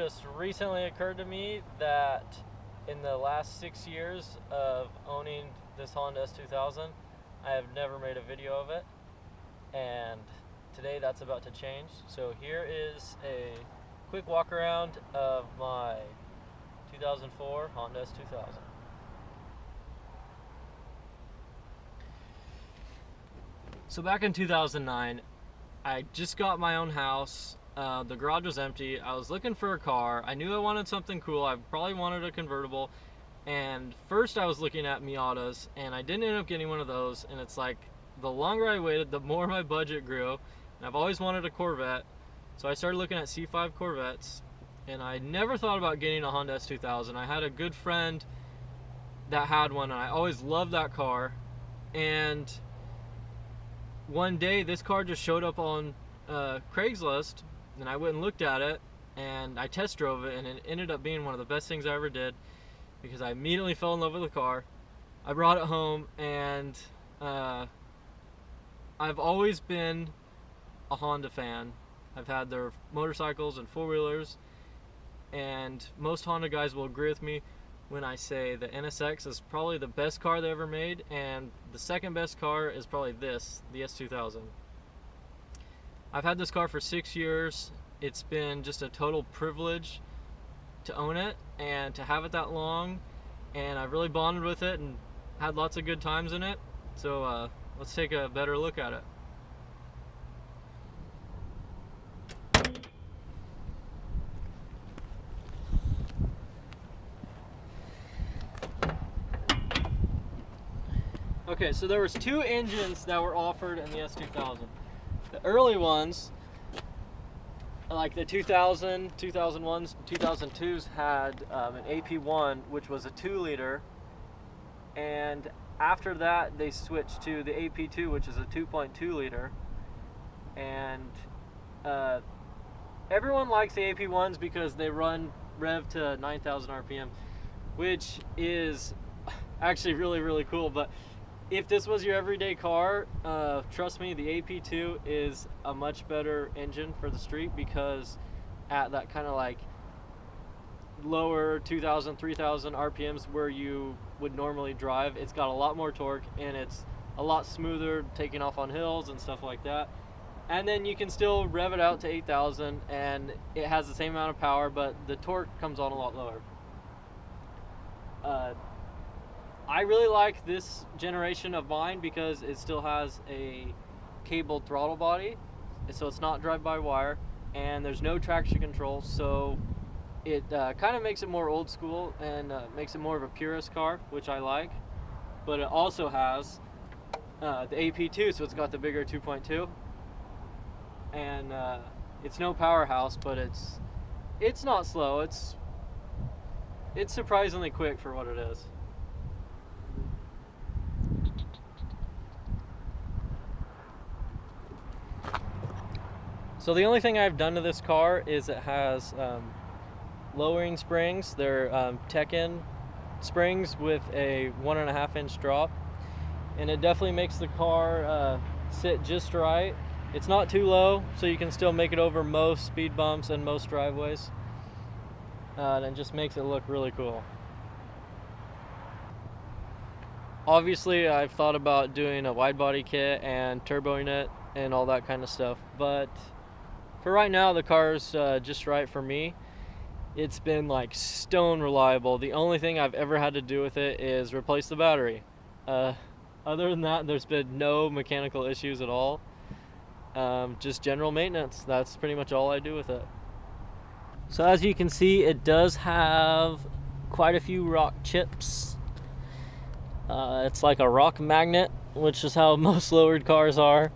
just recently occurred to me that in the last 6 years of owning this Honda S2000, I have never made a video of it, and today that's about to change. So here is a quick walk around of my 2004 Honda S2000. So back in 2009, I just got my own house. The garage was empty. I was looking for a car. I knew I wanted something cool. I probably wanted a convertible. And first I was looking at Miatas, and I didn't end up getting one of those. And it's like, the longer I waited, the more my budget grew. And I've always wanted a Corvette. So I started looking at C5 Corvettes. And I never thought about getting a Honda S2000. I had a good friend that had one, and I always loved that car. And one day this car just showed up on Craigslist, and I went and looked at it, and I test drove it, and it ended up being one of the best things I ever did because I immediately fell in love with the car. I brought it home, and I've always been a Honda fan. I've had their motorcycles and four-wheelers, and most Honda guys will agree with me when I say the NSX is probably the best car they ever made, and the second best car is probably the S2000. I've had this car for 6 years. It's been just a total privilege to own it and to have it that long, and I've really bonded with it and had lots of good times in it. So let's take a better look at it. Okay, so there was two engines that were offered in the S2000. The early ones, like the 2000, 2001s, 2002s, had an AP1, which was a 2-liter, and after that they switched to the AP2, which is a 2.2-liter, and everyone likes the AP1s because they run rev to 9,000 RPM, which is actually really, really cool. But if this was your everyday car, trust me, the AP2 is a much better engine for the street, because at that kind of like lower 2,000, 3,000 RPMs where you would normally drive, it's got a lot more torque, and it's a lot smoother taking off on hills and stuff like that. And then you can still rev it out to 8,000, and it has the same amount of power, but the torque comes on a lot lower. I really like this generation of mine because it still has a cabled throttle body, so it's not drive-by-wire, and there's no traction control, so it kind of makes it more old school and makes it more of a purist car, which I like. But it also has the AP2, so it's got the bigger 2.2, and it's no powerhouse, but it's not slow. It's surprisingly quick for what it is. So the only thing I've done to this car is it has lowering springs. They're Tekken springs with a 1.5-inch drop, and it definitely makes the car sit just right. It's not too low, so you can still make it over most speed bumps and most driveways, and it just makes it look really cool. Obviously, I've thought about doing a wide body kit and turboing it and all that kind of stuff, but for right now, the car's just right for me. It's been like stone reliable. The only thing I've ever had to do with it is replace the battery. Other than that, there's been no mechanical issues at all. Just general maintenance. That's pretty much all I do with it. So as you can see, it does have quite a few rock chips. It's like a rock magnet, which is how most lowered cars are.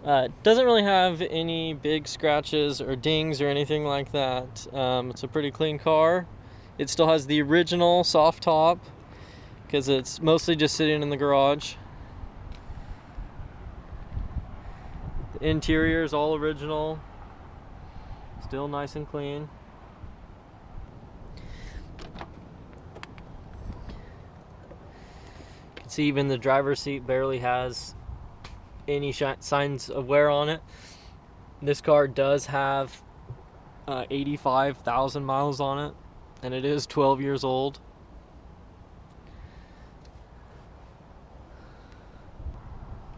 It doesn't really have any big scratches or dings or anything like that. It's a pretty clean car. It still has the original soft top because it's mostly just sitting in the garage. The interior is all original, still nice and clean. You can see even the driver's seat barely has any signs of wear on it. This car does have 85,000 miles on it, and it is 12 years old.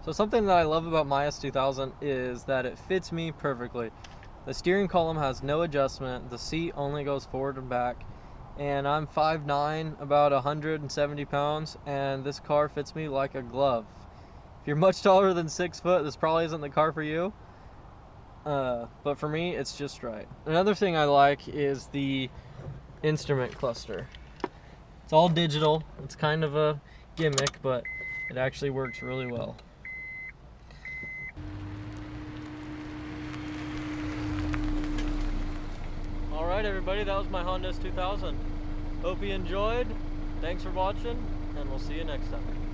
So something that I love about my S2000 is that it fits me perfectly. The steering column has no adjustment, the seat only goes forward and back, and I'm 5'9", about 170 pounds, and this car fits me like a glove. If you're much taller than 6 foot, this probably isn't the car for you, but for me, it's just right. Another thing I like is the instrument cluster. It's all digital. It's kind of a gimmick, but it actually works really well. Alright everybody, that was my Honda S2000. Hope you enjoyed. Thanks for watching, and we'll see you next time.